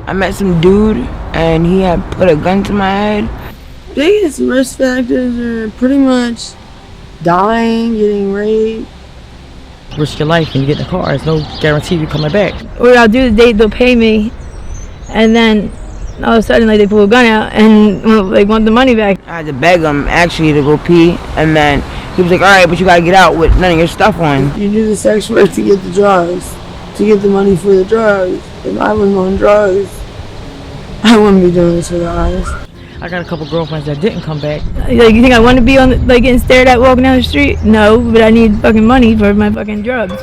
I met some dude and he had put a gun to my head. Biggest risk factors are pretty much dying, getting raped. Risk your life when you get in the car. There's no guarantee you're coming back. What I'll do is they'll pay me, and then all of a sudden they pull a gun out and they want the money back. I had to beg him actually to go pee, and then he was like, alright, but you gotta get out with none of your stuff on. You do the sex work to get the drugs, to get the money for the drugs. If I wasn't on drugs, I wouldn't be doing this for the eyes. I got a couple girlfriends that didn't come back. Like, you think I want to be on getting stared at walking down the street? No, but I need fucking money for my fucking drugs.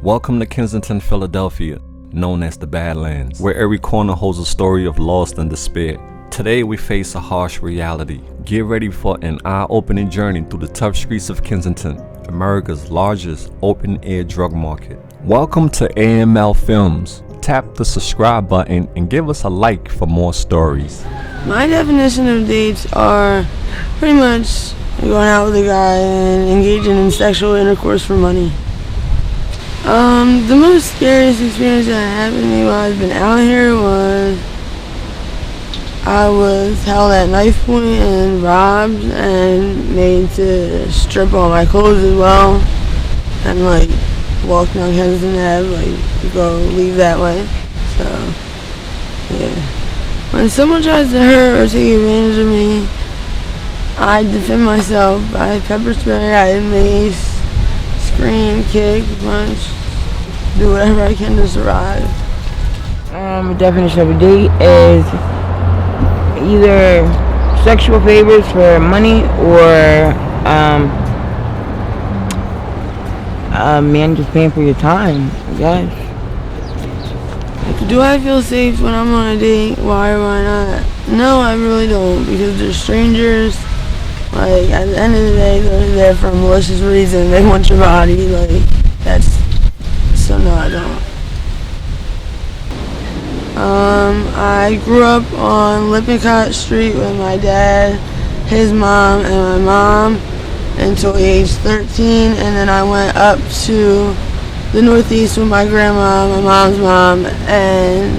Welcome to Kensington, Philadelphia, known as the Badlands, where every corner holds a story of loss and despair. Today we face a harsh reality. Get ready for an eye-opening journey through the tough streets of Kensington, America's largest open-air drug market. Welcome to AML Films. Tap the subscribe button and give us a like for more stories. My definition of dates are pretty much going out with a guy and engaging in sexual intercourse for money. The most scariest experience that happened to me while I've been out here was I was held at knife point and robbed and made to strip all my clothes as well and walk down Kensington Ave, go leave that way. So yeah, when someone tries to hurt or take advantage of me, I defend myself. I pepper spray, I mace, scream, kick, punch, do whatever I can to survive. The definition of a date is either sexual favors for money or a man just paying for your time, I guess. Do I feel safe when I'm on a date? Why or why not? No, I really don't, because they're strangers. At the end of the day, they're there for a malicious reason. They want your body. So no, I don't. I grew up on Lippincott Street with my dad, his mom, and my mom until age 13, and then I went up to the Northeast with my grandma, my mom's mom, and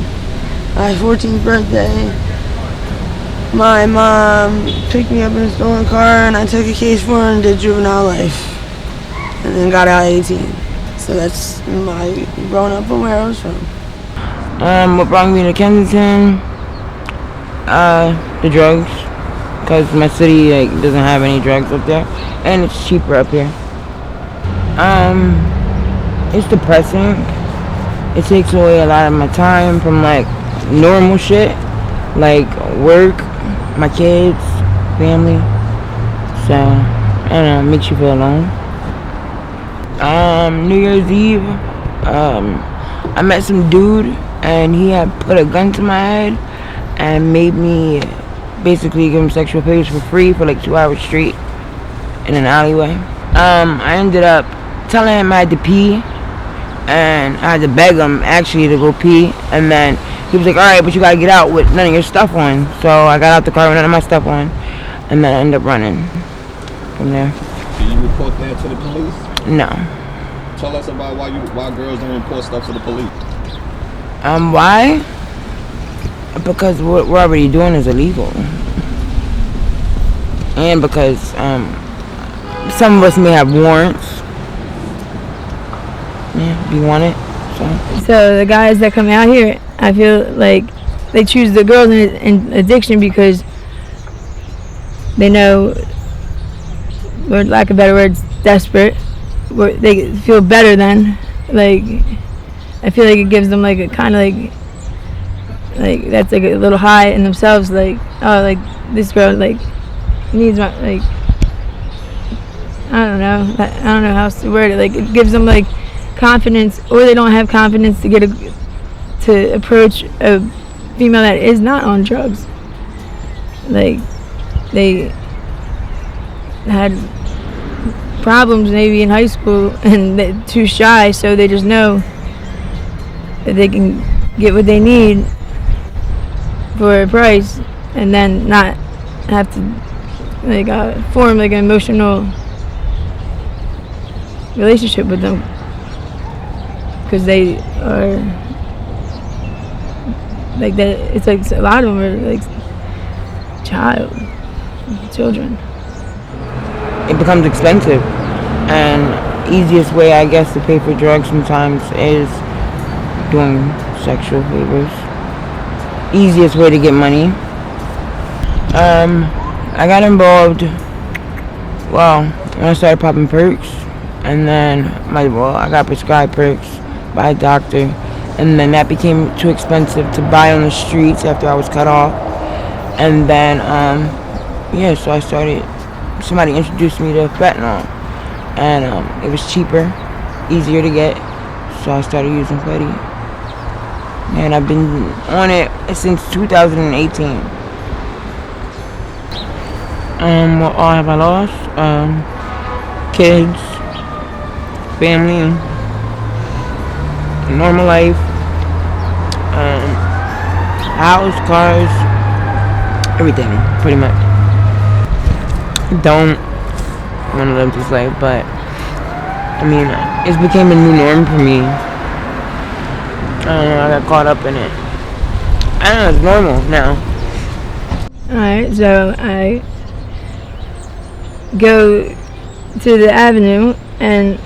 my 14th birthday. My mom picked me up in a stolen car and I took a case for her and did juvenile life. And then got out at 18. So that's my growing up and where I was from. What brought me to Kensington? The drugs. Because my city doesn't have any drugs up there. And it's cheaper up here. It's depressing. It takes away a lot of my time from normal shit. Work, my kids, family. So, I don't know, it makes you feel alone. New Year's Eve, I met some dude and he had put a gun to my head and made me basically give him sexual favors for free for 2 hours straight in an alleyway. I ended up telling him I had to pee and I had to beg him actually to go pee, and then he was like, alright, but you gotta get out with none of your stuff on. So I got out the car with none of my stuff on, and then I ended up running from there. Did you report that to the police? No. Tell us about why girls don't report stuff to the police. Why? Because what we're already doing is illegal. and because some of us may have warrants. Yeah, if you want it. So the guys that come out here, I feel like they choose the girls in addiction because they know, for lack of better words, desperate. They feel better than, like, I feel like it gives them like a kind of like that's like a little high in themselves, like, oh, like this girl like needs my, like, I don't know how else to word it. Like, it gives them like confidence, or they don't have confidence to approach a female that is not on drugs. Like, they had problems maybe in high school and they're too shy, so they just know that they can get what they need for a price and then not have to like form like an emotional relationship with them, because they are like that. It's like a lot of them are like children. It becomes expensive, and easiest way I guess to pay for drugs sometimes is doing sexual favors. Easiest way to get money. I got involved, well, when I started popping perks, and then I got prescribed perks by a doctor, and then that became too expensive to buy on the streets after I was cut off. And then so I started, somebody introduced me to fentanyl, and it was cheaper, easier to get, so I started using Fetty, and I've been on it since 2018. What all have I lost? Kids, family, normal life, house, cars, everything, pretty much. Don't want to live this life, but I mean, it's became a new norm for me. I don't know, I got caught up in it. I don't know, it's normal now. Alright, so I go to the Avenue and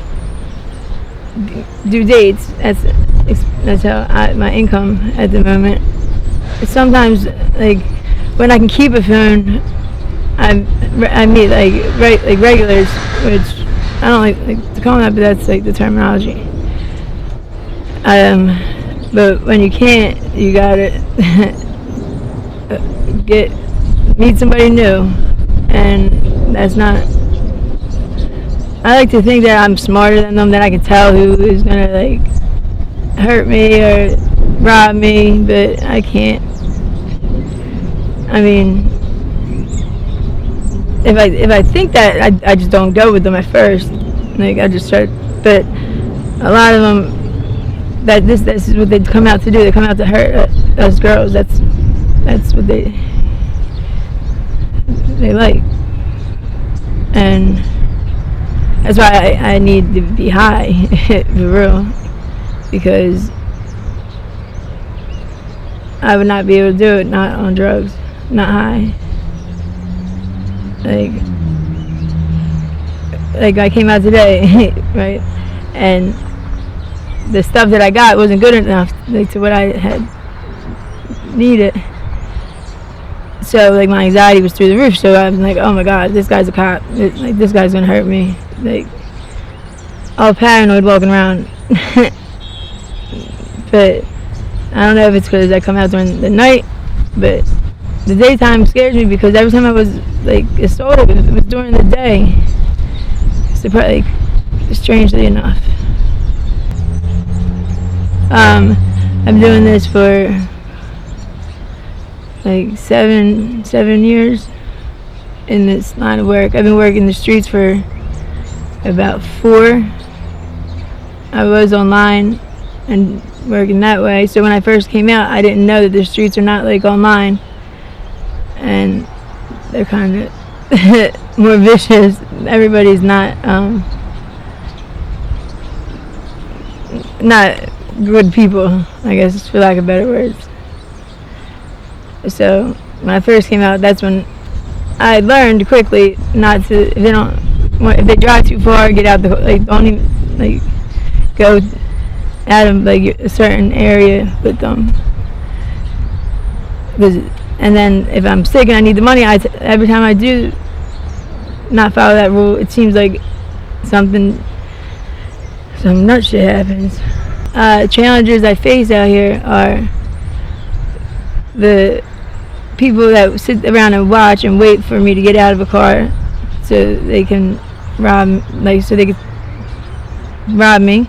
do dates. That's how my income at the moment. Sometimes, like, when I can keep a phone, I meet like regulars, which I don't like to call that, but that's like the terminology. But when you can't, you gotta meet somebody new, and that's not. I like to think that I'm smarter than them, that I can tell who is gonna like hurt me or rob me, but I can't. I mean, if I think that, I just don't go with them at first. Like, I just start. But a lot of them, this is what they come out to do. They come out to hurt us girls. That's what they like, and that's why I need to be high for real, because I would not be able to do it not on drugs, not high. Like I came out today, right? And the stuff that I got wasn't good enough, like, to what I had needed. So like my anxiety was through the roof. So I'm like, oh my God, this guy's a cop. Like, this guy's gonna hurt me. Like, all paranoid walking around. But I don't know if it's because I come out during the night, but the daytime scares me, because every time I was like assaulted, it was during the day. Like, strangely enough. I'm doing this for like seven years in this line of work. I've been working the streets for about 4. I was online and working that way. So when I first came out, I didn't know that the streets are not like online, and they're kind of more vicious. Everybody's not good people, I guess, for lack of better words. So when I first came out, that's when I learned quickly not to, if they drive too far, get out don't even, go out of, a certain area with them. And then if I'm sick and I need the money, every time I do not follow that rule, it seems like some nut shit happens. Challenges I face out here are the people that sit around and watch and wait for me to get out of a car so they can rob me.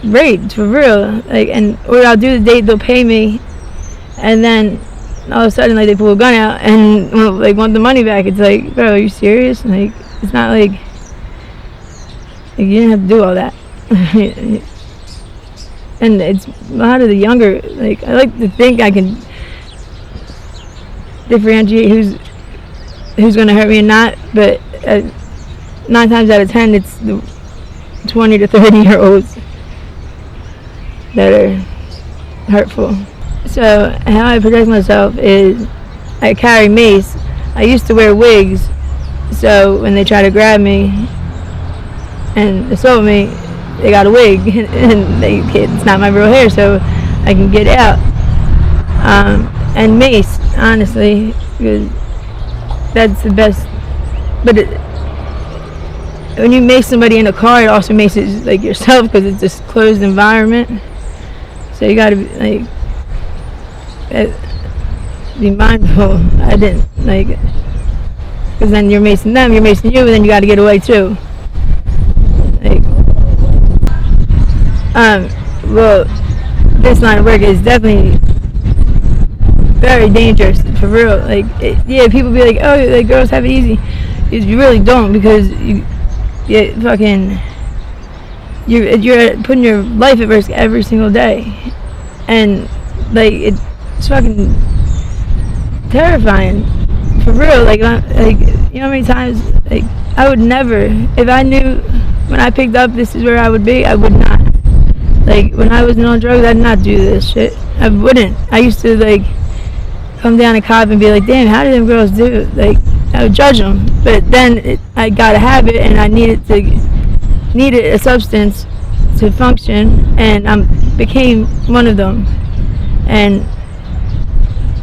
Raped for real. And what I'll do is they'll pay me, and then all of a sudden they pull a gun out and want the money back. It's like, bro, are you serious? It's not like you didn't have to do all that. And it's a lot of the younger, I like to think I can differentiate who's going to hurt me and not, but 9 times out of 10 it's the 20 to 30-year-olds that are hurtful. So how I protect myself is I carry mace. I used to wear wigs, so when they try to grab me and assault me, they got a wig and it's not my real hair, so I can get out. And mace, honestly, because that's the best. But when you mace somebody in a car, it also maces yourself, because it's this closed environment. So you gotta be mindful. I didn't because then you're macing them, you're macing you, and then you gotta get away too. Well, this line of work is definitely very dangerous, for real. People be like, oh, girls have it easy. You really don't, because you're putting your life at risk every single day, and it's fucking terrifying, for real. You know how many times I would never, if I knew when I picked up this is where I would be, I would not. When I was on drugs, I'd not do this shit. I wouldn't. I used to come down a cop and be like, damn, how do them girls do? I would judge them. But then I got a habit, and I needed a substance to function, and I became one of them. And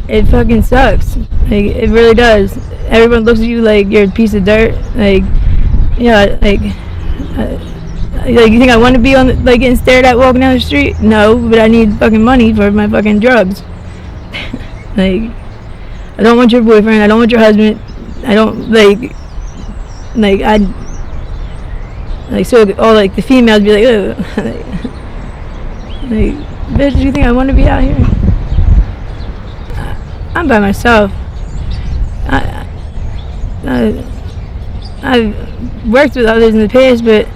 it fucking sucks. It really does. Everyone looks at you like you're a piece of dirt. You think I want to be on getting stared at walking down the street? No, but I need fucking money for my fucking drugs. I don't want your boyfriend. I don't want your husband. I don't so all the females be like, ugh. Bitch, do you think I want to be out here? I'm by myself. I've worked with others in the past, but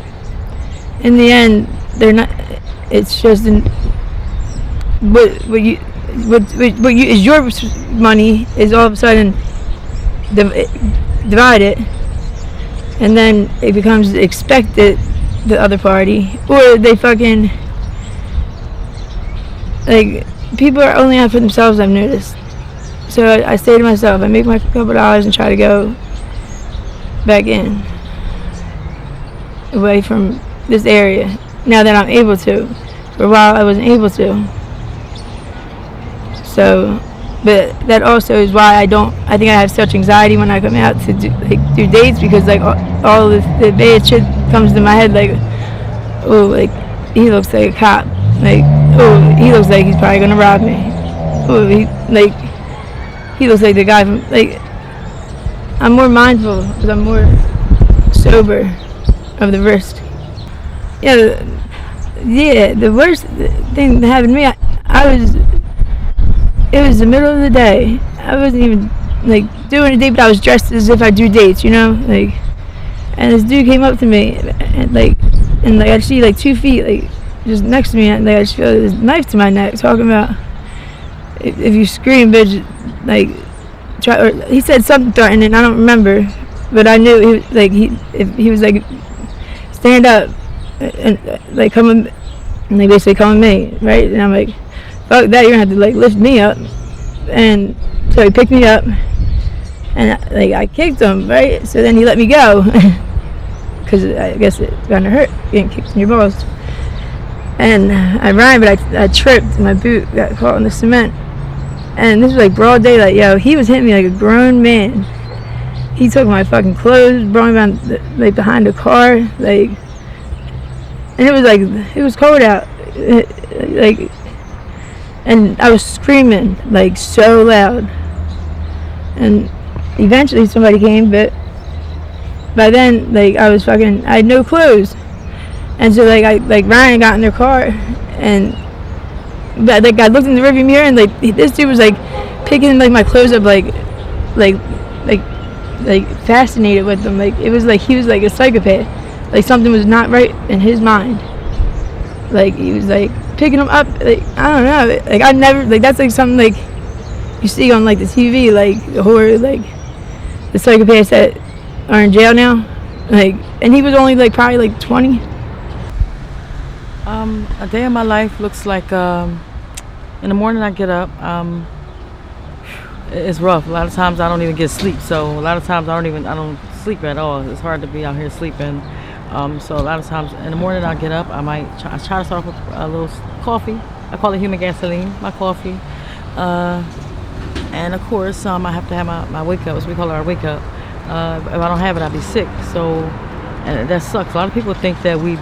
in the end, they're not. It's just what is your money is all of a sudden divided, and then it becomes expected the other party, or they fucking people are only out for themselves. I've noticed. So I say to myself, I make my couple dollars and try to go back in, away from this area, now that I'm able to. For a while I wasn't able to. So, but that also is why I think I have such anxiety when I come out to do dates, because all the bad shit comes to my head, oh, he looks like a cop, oh, he looks like he's probably gonna rob me, oh, he looks like the guy from, I'm more mindful, because I'm more sober of the risk. Yeah, the worst thing that happened to me, it was the middle of the day. I wasn't even doing a date, but I was dressed as if I do dates, and this dude came up to me, and I see 2 feet just next to me, and I just feel this knife to my neck, talking about if you scream, bitch, try. Or he said something threatening, I don't remember, but I knew he was stand up and come and basically come at me, right? And I'm like, fuck that, you're gonna have to lift me up. and so he picked me up, and like I kicked him, right? So then he let me go, because I guess it kind of hurt getting kicked in your balls. And I ran, but I tripped. My boot got caught in the cement. And this was like broad daylight. Yo, he was hitting me like a grown man. He took my fucking clothes, brought me down, like behind the car, like, and it was cold out, like, and I was screaming like so loud. And eventually somebody came, but by then, like, I had no clothes. And so like Ryan got in their car, and but like I looked in the rearview mirror, and like this dude was like picking like my clothes up, like fascinated with them. Like it was like he was like a psychopath. Like something was not right in his mind. Like he was like picking them up. Like I don't know. Like I never like that's like something like you see on like the TV, like the horror, like the psychopaths that are in jail now. Like, and he was only like probably like 20. A day in my life looks like in the morning I get up. It's rough. A lot of times I don't even get sleep. So a lot of times I don't sleep at all. It's hard to be out here sleeping. So a lot of times in the morning I get up. I try to start off with a little coffee. I call it human gasoline, my coffee. And of course I have to have my wake up, as we call it our wake up. If I don't have it, I'll be sick. So, and that sucks. A lot of people think that we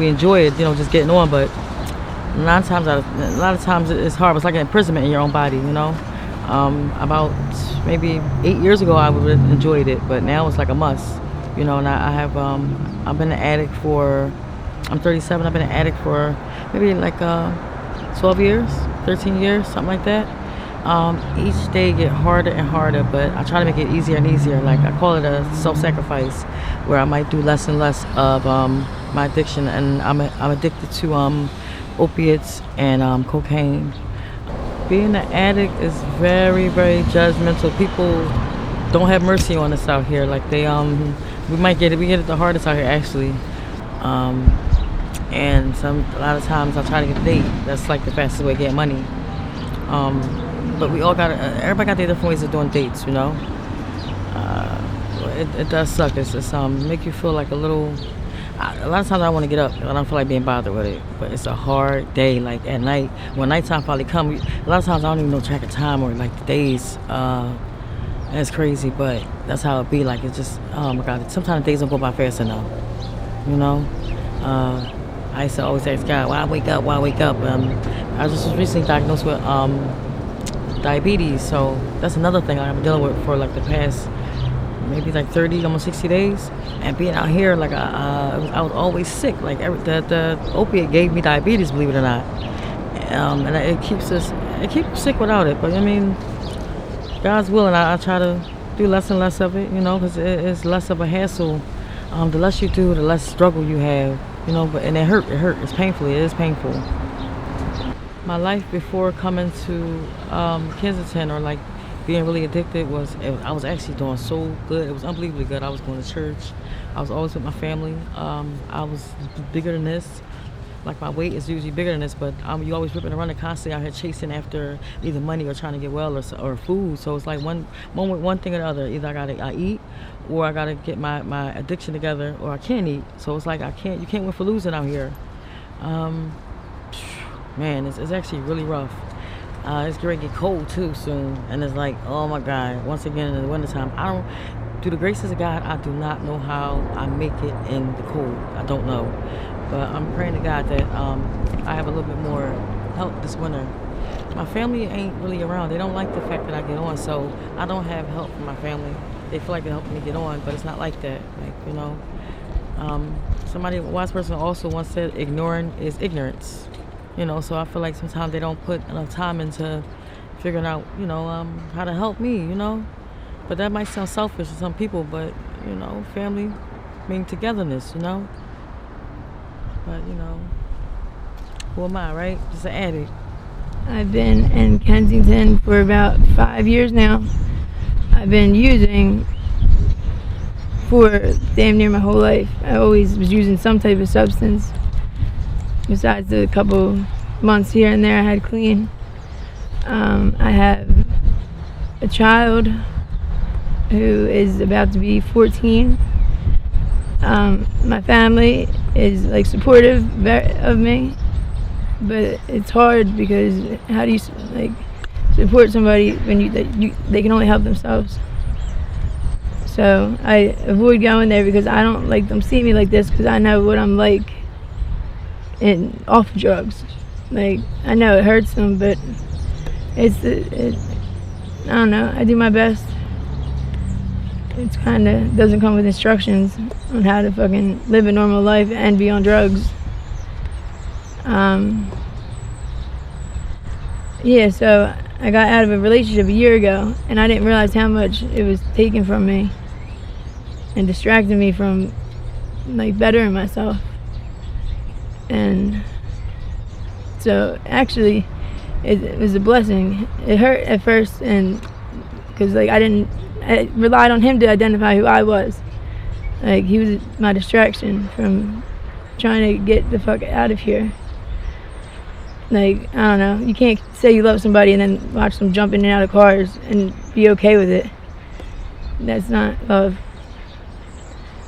enjoy it, just getting on, but a lot of times it's hard. It's like an imprisonment in your own body, About maybe 8 years ago, I would have enjoyed it, but now it's like a must, And I've been an addict I'm 37. I've been an addict for maybe like 12 years, 13 years, something like that. Each day get harder and harder, but I try to make it easier and easier. Like I call it a self-sacrifice, where I might do less and less of my addiction, and I'm addicted to opiates and cocaine. Being an addict is very, very judgmental. People don't have mercy on us out here. Like we get it the hardest out here actually. And a lot of times I try to get a date. That's like the fastest way to get money. But everybody got their different ways of doing dates, It does suck. It's make you feel like a little. A lot of times I want to get up. I don't feel like being bothered with it. But it's a hard day. Like at night, when nighttime finally comes, a lot of times I don't even know track of time or like the days. And it's crazy, but that's how it be. Like it's just, oh my God. Sometimes the days don't go by fast enough. I used to always ask God, why wake up? I was just recently diagnosed with diabetes, so that's another thing I've been dealing with for like the past maybe like 30, almost 60 days. And being out here, like I was always sick. Like the opiate gave me diabetes, believe it or not. And it keeps sick without it. But I mean, God's willing, I try to do less and less of it, because it's less of a hassle. The less you do, the less struggle you have, and it hurt. It is painful. My life before coming to Kensington, or like being really addicted, I was actually doing so good. It was unbelievably good. I was going to church. I was always with my family. I was bigger than this. Like my weight is usually bigger than this, but you always ripping and running constantly out here chasing after either money or trying to get well or food. So it's like one thing or the other. Either I eat, or I gotta get my addiction together, or I can't eat. So it's like you can't win for losing out here. Man, it's actually really rough. It's going to get cold too soon, and it's like, oh my God, once again in the wintertime, through the graces of God, I do not know how I make it in the cold. I don't know, but I'm praying to God that I have a little bit more help this winter. My family ain't really around. They don't like the fact that I get on, so I don't have help from my family. They feel like they're helping me get on, but it's not like that. A wise person also once said, ignoring is ignorance. So I feel like sometimes they don't put enough time into figuring out, how to help me, But that might sound selfish to some people, but, family means togetherness, But, who am I, right? Just an addict. I've been in Kensington for about 5 years now. I've been using for damn near my whole life. I always was using some type of substance. Besides the couple months here and there I had clean. I have a child who is about to be 14. My family is like supportive of me, but it's hard because how do you like support somebody when they can only help themselves? So I avoid going there because I don't like them see me like this, because I know what I'm like off drugs. Like, I know it hurts them, but I don't know, I do my best. It's kind of doesn't come with instructions on how to fucking live a normal life and be on drugs. Yeah, so I got out of a relationship a year ago, and I didn't realize how much it was taking from me and distracting me from like bettering myself. And so actually it was a blessing. It hurt at first, and because like I relied on him to identify who I was. Like, he was my distraction from trying to get the fuck out of here. Like, I don't know, you can't say you love somebody and then watch them jump in and out of cars and be okay with it. That's not love.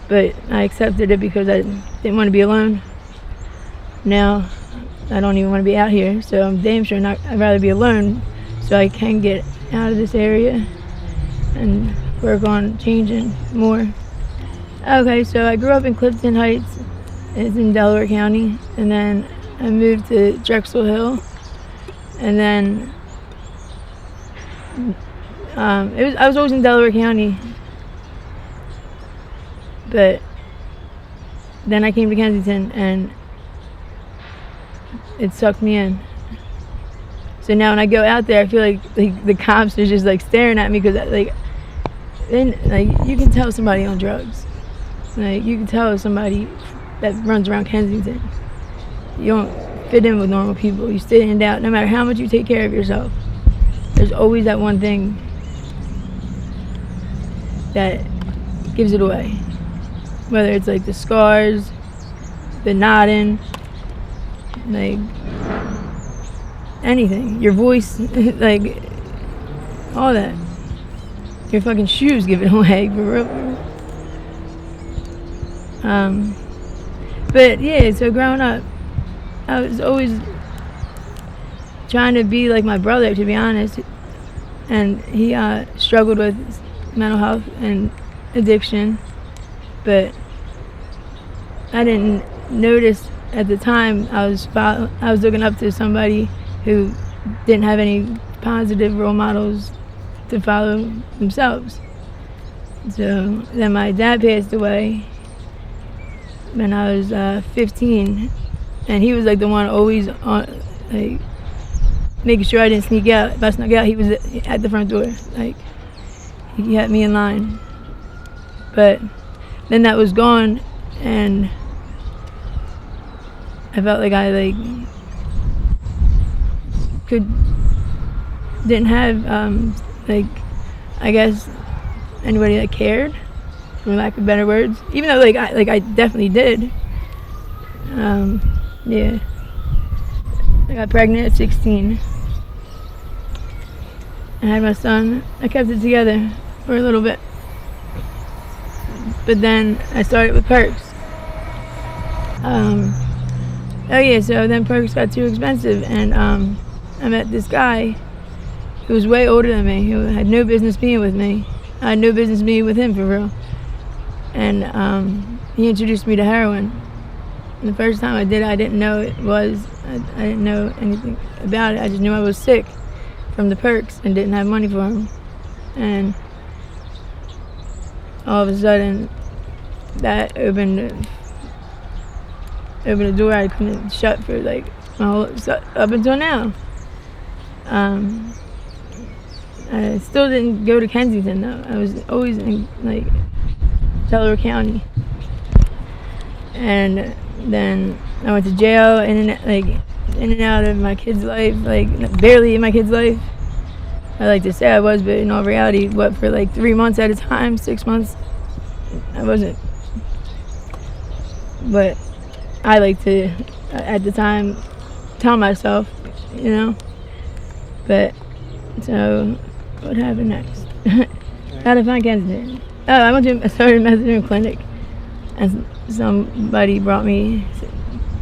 But I accepted it because I didn't want to be alone. Now I don't even want to be out here, so I'm damn sure I'd rather be alone so I can get out of this area and work on changing more. Okay, so I grew up in Clifton Heights. It's in Delaware County, and then I moved to Drexel Hill, and then I was always in Delaware County, but then I came to Kensington and it sucked me in. So now when I go out there, I feel like the cops are just like staring at me, because then you can tell somebody on drugs. Like, you can tell somebody that runs around Kensington. You don't fit in with normal people. You stand out no matter how much you take care of yourself. There's always that one thing that gives it away. Whether it's like the scars, the nodding, like anything. Your voice, like all that. Your fucking shoes give it away, for real. But yeah, so growing up, I was always trying to be like my brother, to be honest. And he struggled with mental health and addiction, but I didn't notice at the time. I was looking up to somebody who didn't have any positive role models to follow themselves. So then my dad passed away when I was 15, and he was like the one always on, like, making sure I didn't sneak out. If I snuck out, he was at the front door. Like, he had me in line. But then that was gone, and I felt like I didn't have I guess anybody that cared, for lack of better words. Even though I definitely did. Yeah. I got pregnant at 16. I had my son. I kept it together for a little bit. But then I started with perks. So then perks got too expensive, and I met this guy who was way older than me, who had no business being with me. I had no business being with him, for real. And he introduced me to heroin. And the first time I did it, I didn't know it was. I didn't know anything about it. I just knew I was sick from the perks and didn't have money for them. And all of a sudden, that opened a door I couldn't shut for like up until now. I still didn't go to Kensington though. I was always in like Delaware County. And then I went to jail in and out of my kid's life, like barely in my kid's life. I like to say I was, but in all reality, for like 3 months at a time, 6 months, I wasn't. But I like to, at the time, tell myself, But so what happened next? How to find Kensington? Oh, I went to a certain messaging clinic, and somebody brought me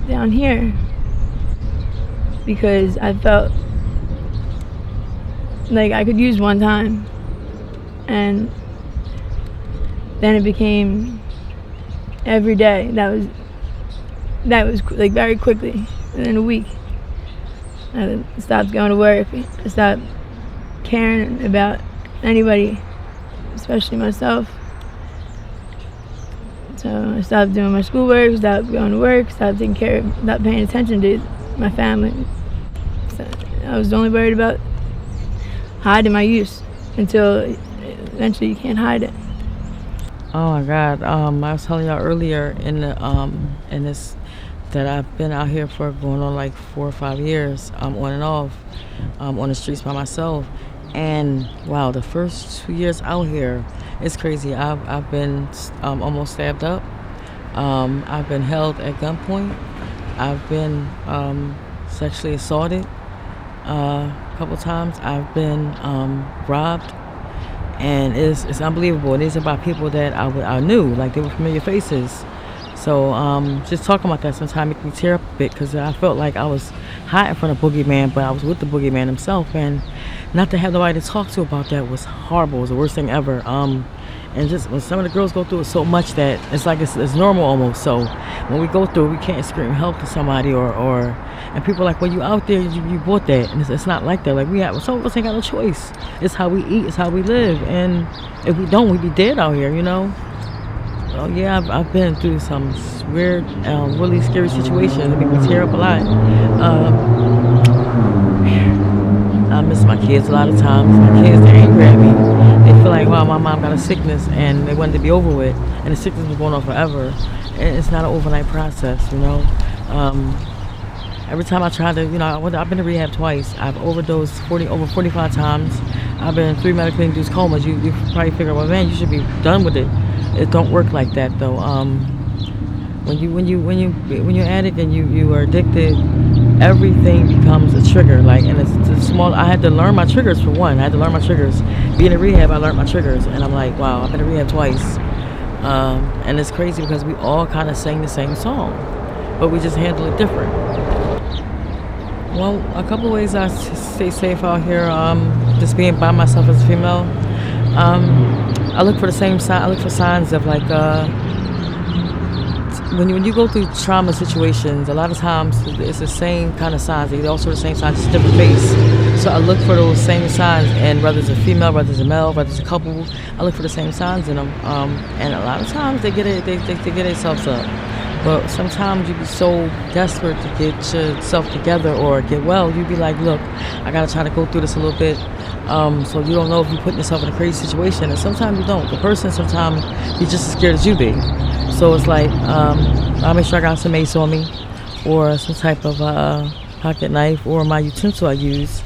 down here because I felt like I could use one time, and then it became every day. That was like very quickly, within a week. I stopped going to work. I stopped caring about anybody, especially myself. So I stopped doing my schoolwork, stopped going to work, stopped taking care of, stopped paying attention to my family. So I was only worried about hiding my use until eventually you can't hide it. Oh my God! I was telling y'all earlier in this that I've been out here for going on like 4 or 5 years, on and off, on the streets by myself. And wow, the first 2 years out here, it's crazy. I've been almost stabbed up. I've been held at gunpoint. I've been sexually assaulted a couple times. I've been robbed. And it's unbelievable. And these are by people that I knew, like they were familiar faces. So just talking about that sometimes makes me tear up a bit, because I felt like I was hiding from the boogeyman, but I was with the boogeyman himself. And not to have nobody to talk to about that was horrible. It was the worst thing ever. And just when some of the girls go through it so much that it's like it's normal almost. So when we go through it, we can't scream help to somebody and people are like, well, you out there, you bought that. And it's not like that. Like some of us ain't got no choice. It's how we eat, it's how we live. And if we don't, we'd be dead out here, you know? So yeah, I've been through some weird, really scary situations that make me tear up a lot. I miss my kids a lot of times. My kids, they're angry at me. They feel like, wow, my mom got a sickness and they wanted to be over with. And the sickness was going on forever. And it's not an overnight process, you know. Every time I try to, you know, I've been to rehab twice. I've overdosed over 45 times. I've been in 3 medically induced comas. You probably figure, well, man, you should be done with it. It don't work like that, though. When you're addict and you are addicted, everything becomes a trigger. Like, and it's small. I had to learn my triggers for one. I had to learn my triggers. Being in rehab, I learned my triggers, and I'm like, wow, I've been in rehab twice. And it's crazy because we all kind of sing the same song, but we just handle it different. Well, a couple of ways I stay safe out here. Just being by myself as a female. I look for the same sign. I look for signs of like when you go through trauma situations. A lot of times it's the same kind of signs. They also the same signs, just different face. So I look for those same signs, and whether it's a female, whether it's a male, whether it's a couple, I look for the same signs in them. And a lot of times they get themselves up. But sometimes you be so desperate to get yourself together or get well, you be like, look, I gotta try to go through this a little bit. So you don't know if you're putting yourself in a crazy situation, and sometimes you don't. The person sometimes he's just as scared as you be. So it's like, I make sure I got some mace on me, or some type of pocket knife, or my utensil I use.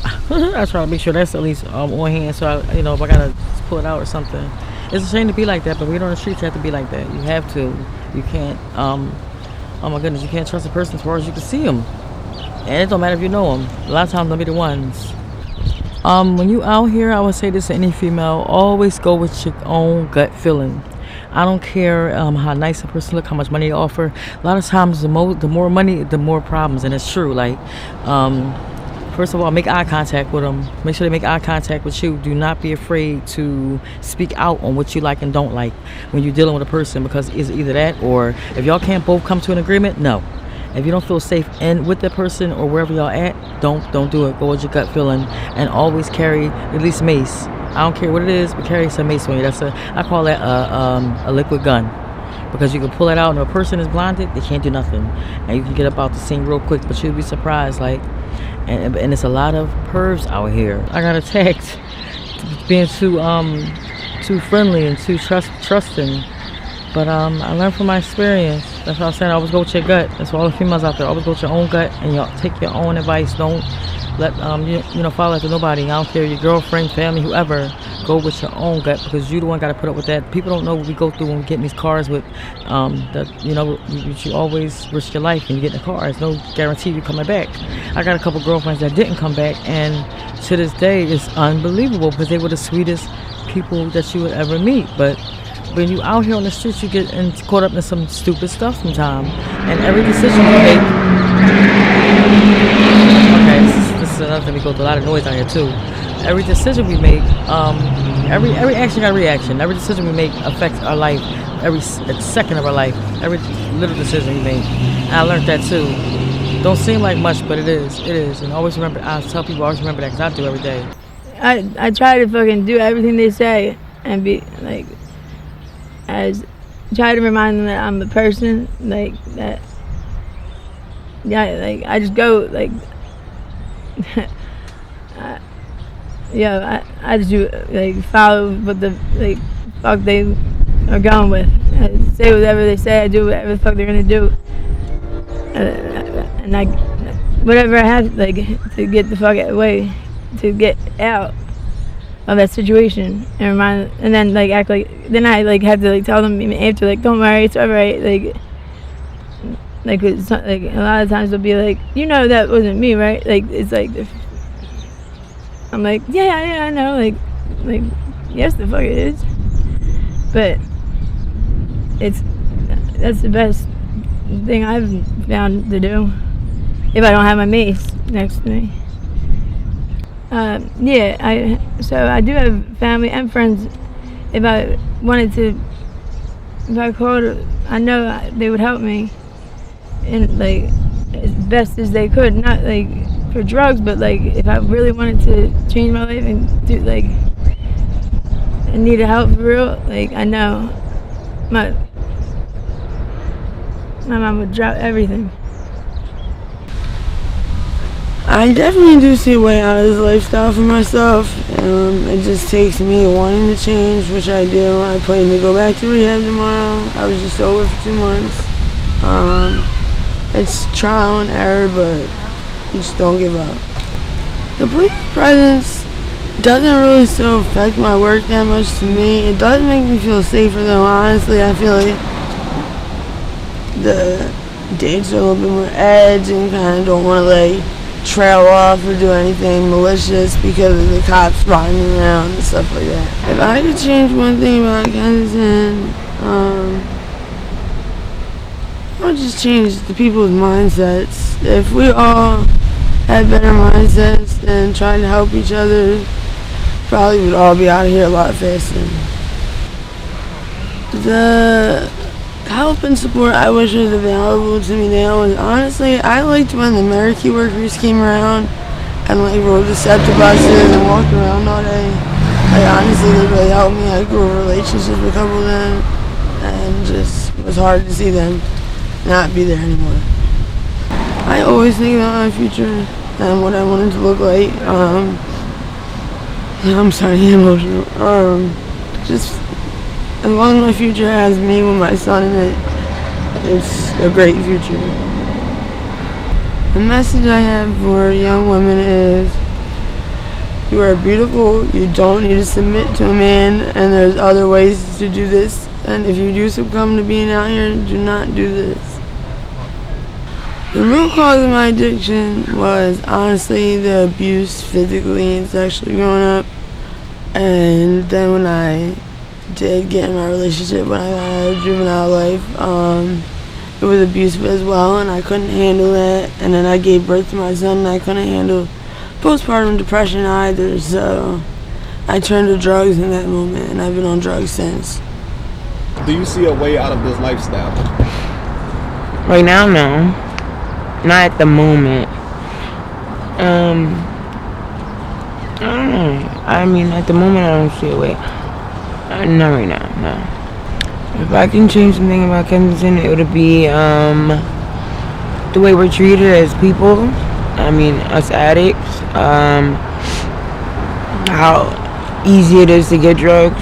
I try to make sure that's at least on hand, so I, if I gotta pull it out or something. It's a shame to be like that, but we don't on the streets have to be like that. You have to. You can't, oh my goodness, you can't trust a person as far as you can see them. And it don't matter if you know them. A lot of times they'll be the ones. When you out here, I would say this to any female, always go with your own gut feeling. I don't care how nice a person look, how much money they offer. A lot of times the more money, the more problems, and it's true. Like, first of all, make eye contact with them. Make sure they make eye contact with you. Do not be afraid to speak out on what you like and don't like when you're dealing with a person, because it's either that, or if y'all can't both come to an agreement, no. If you don't feel safe with that person or wherever y'all at, don't do it. Go with your gut feeling, and always carry at least mace. I don't care what it is, but carry some mace on you. I call that a liquid gun, because you can pull it out, and if a person is blinded, they can't do nothing, and you can get up out the scene real quick. But you'll be surprised, like. And it's a lot of pervs out here. I got attacked being too friendly and too trusting. But I learned from my experience. That's what I'm saying. Always go with your gut. That's why all the females out there. Always go with your own gut, and y'all take your own advice. Don't let follow after nobody. I don't care, your girlfriend, family, whoever. go with your own gut, because you the one got to put up with that. People don't know what we go through when we get in these cars with, you always risk your life when you get in the car. There's no guarantee you're coming back. I got a couple girlfriends that didn't come back, and to this day, it's unbelievable because they were the sweetest people that you would ever meet. But when you out here on the streets, you get caught up in some stupid stuff sometimes, and every decision you make. Okay, this is another thing. We go through a lot of noise out here too. Every decision we make, every action got a reaction. Every decision we make affects our life, every second of our life, every little decision we make. And I learned that too. Don't seem like much, but it is. It is. And always remember, I tell people, always remember that, because I do every day. I try to fucking do everything they say and be like, try to remind them that I'm a person, like that. Yeah, like I just go like, I just do like follow what the like fuck they are going with. I say whatever they say. I do whatever the fuck they're gonna do, and I whatever I have like to get the fuck away, to get out of that situation and remind, and then like act like, then I like have to like tell them even after, like, don't worry, it's alright, like it's not, like a lot of times they'll be like, that wasn't me, right? Like it's like I'm like, yeah, I know, like yes the fuck it is, but that's the best thing I've found to do if I don't have my mace next to me. I do have family and friends. If I called, I know they would help me, and like as best as they could. Not like for drugs, but like if I really wanted to change my life and do like, and needed help for real, like I know my mom would drop everything. I definitely do see a way out of this lifestyle for myself. It just takes me wanting to change, which I do. I plan to go back to rehab tomorrow. I was just over for 2 months. It's trial and error, but you just don't give up. The police presence doesn't really still affect my work that much to me. It does make me feel safer though, honestly. I feel like the dates are a little bit more edge and kind of don't want to like trail off or do anything malicious because of the cops spotting me around and stuff like that. If I could change one thing about Kensington, I would just change the people's mindsets. If we all had better mindsets and tried to help each other, probably would all be out of here a lot faster. The help and support I wish was available to me now is, honestly, I liked when the American workers came around and like rode the SEPTA buses and walked around all day. Like honestly, they really helped me. I grew a relationship with a couple of them, and just it was hard to see them not be there anymore. I always think about my future and what I want it to look like. I'm starting to get emotional. Just as long as my future has me with my son in it, it's a great future. The message I have for young women is, you are beautiful, you don't need to submit to a man, and there's other ways to do this. And if you do succumb to being out here, do not do this. The root cause of my addiction was honestly the abuse physically and sexually growing up. And then when I did get in my relationship when I got out of juvenile life, it was abusive as well, and I couldn't handle that. And then I gave birth to my son, and I couldn't handle postpartum depression either, so I turned to drugs in that moment, and I've been on drugs since. Do you see a way out of this lifestyle? Right now, no. Not at the moment. I don't know. I mean, at the moment, I don't see a way. Not right now, no. If I can change something about Kensington, it would be the way we're treated as people. I mean, us addicts. How easy it is to get drugs.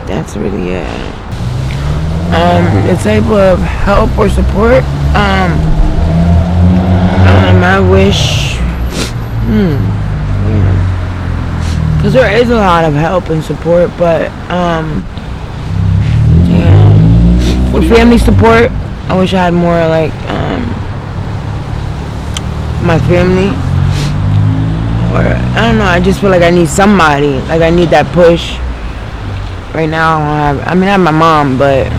That's really it. The type of help or support wish, because there is a lot of help and support, but for family support, I wish I had more like my family, or I don't know. I just feel like I need somebody. Like I need that push. Right now, I have my mom, but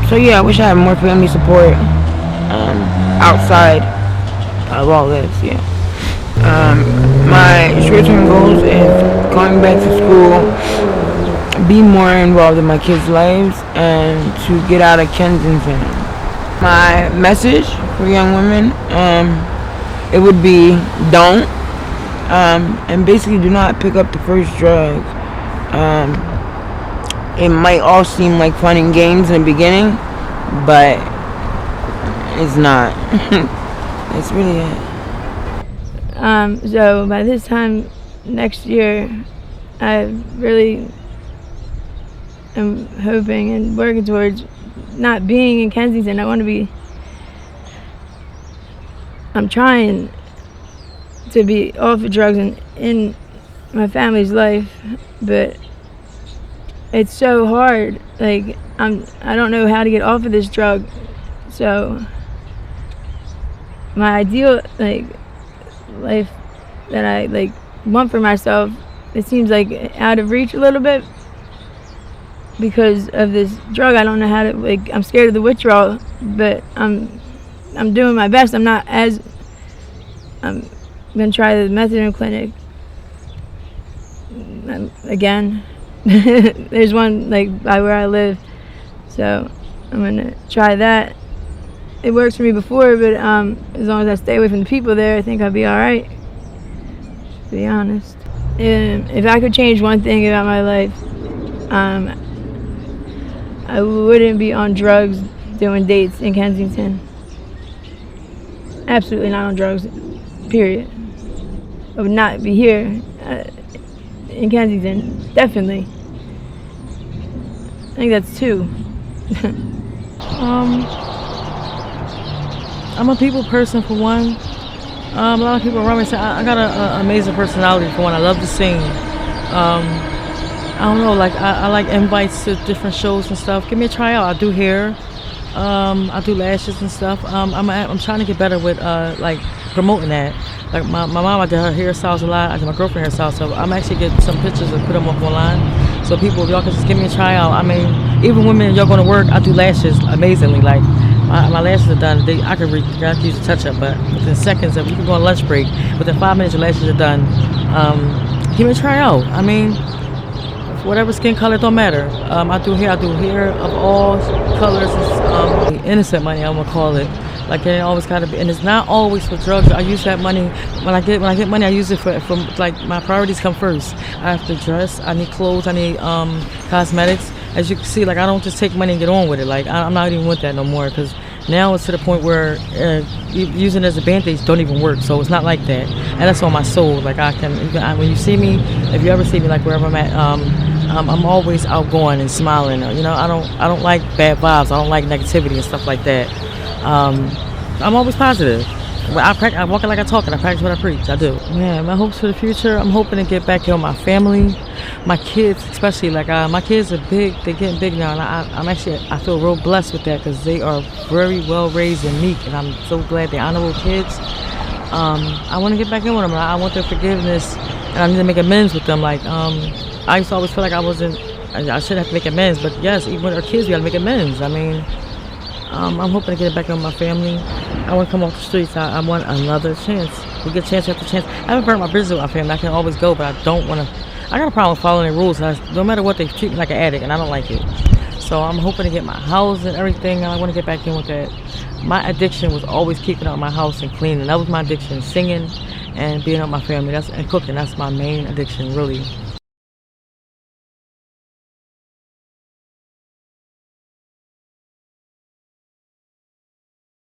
so yeah, I wish I had more family support outside of all this. Yeah. My short-term goals is going back to school, be more involved in my kids' lives, and to get out of Kensington. My message for young women, it would be don't, and basically do not pick up the first drug. It might all seem like fun and games in the beginning, but it's not. It's really it. So by this time next year, I really am hoping and working towards not being in Kensington. I'm trying to be off of drugs in my family's life, but it's so hard. Like I don't know how to get off of this drug. So my ideal life that I want for myself, it seems like out of reach a little bit because of this drug. I don't know how to I'm scared of the withdrawal, but I'm doing my best. I'm gonna try the methadone clinic again. There's one by where I live, so I'm gonna try that. It works for me before, but as long as I stay away from the people there, I think I'll be all right, to be honest. If I could change one thing about my life, I wouldn't be on drugs doing dates in Kensington. Absolutely not on drugs, period. I would not be here in Kensington, definitely. I think that's two. I'm a people person for one. A lot of people around me say I got an amazing personality for one. I love to sing. I don't know, I like invites to different shows and stuff. Give me a tryout. I do hair. I do lashes and stuff. I'm trying to get better with promoting that. Like my mom, I did her hairstyles a lot. I did my girlfriend hairstyles, so I'm actually getting some pictures and put them up online. So people, if y'all can just give me a tryout. I mean, even women, y'all going to work, I do lashes amazingly. Like my lashes are done. I could use a touch up, but within seconds, if you can go on lunch break, within 5 minutes, your lashes are done. Give me a tryout. I mean, whatever skin color, don't matter. I do hair of all colors. Innocent money, I'm gonna call it. Like it always gotta be, and it's not always for drugs. I use that money when I get money. I use it for my priorities come first. I have to dress. I need clothes. I need cosmetics. As you can see, I don't just take money and get on with it. I'm not even with that no more, because now it's to the point where using it as a band-aid don't even work. So it's not like that, and that's on my soul. When you see me, if you ever see me wherever I'm at, I'm always outgoing and smiling. I don't like bad vibes. I don't like negativity and stuff like that. I'm always positive. I walk it like I talk, and I practice what I preach. I do. Yeah, my hopes for the future, I'm hoping to get back here with my family, my kids, especially. My kids are big. They're getting big now, and I feel real blessed with that, because they are very well raised and meek, and I'm so glad they're honorable kids. I want to get back in with them. I want their forgiveness, and I need to make amends with them. I used to always feel like I should have to make amends, but yes, even with our kids, we got to make amends. I mean, I'm hoping to get back on my family. I want to come off the streets. I want another chance. We get chance after chance. I haven't burnt my bridges with my family. I can always go, but I don't want to. I got a problem following the rules. No matter what, they treat me like an addict, and I don't like it. So I'm hoping to get my house and everything, and I want to get back in with that. My addiction was always keeping up my house and cleaning. That was my addiction, singing and being with my family. And cooking. That's my main addiction, really.